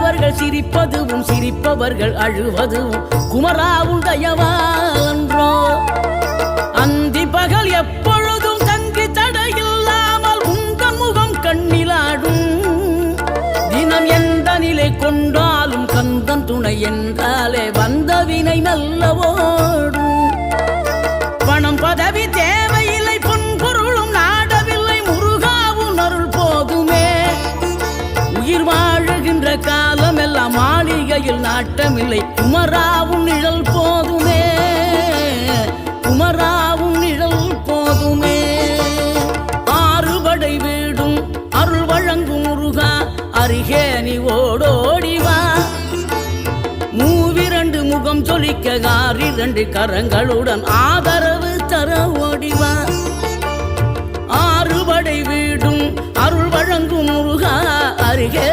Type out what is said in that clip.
அழுதவர்கள் சிரிப்பதுவும் சிரிப்பவர்கள் அழுவதும் குமராவும் தயவான்றோ. அந்தி பகல் எப்பொழுதும் தங்கி தடையில்லாமல் உந்தன் முகம் கண்ணிலாடும். தினம் எந்த நிலை கொண்டாலும் கந்தன் துணை என்றாலே வந்த வினை நல்லவோடும். பணம் பதவி தேவையில்லை பொன்பொருளும் நாடவில்லை முருகாவும் அருள் போதுமே. உயிர் வாழுகின்ற காலம் எல்லாம் மாளிகையில் நாட்டமில்லை குமராவும் நிழல் போதுமே. குமராவும் நிழல் போதுமே. ஆறுபடை வீடும் அருள் வழங்கும் முருகா அருகே நீ ஓடோடிவா. மூவிரண்டு முகம் சொலிக்க ஆறிரண்டு கரங்களுடன் ஆதரவு தர ஓடிவா. ஆறுபடை வீடும் அருள் வழங்கும் முருகா அருகே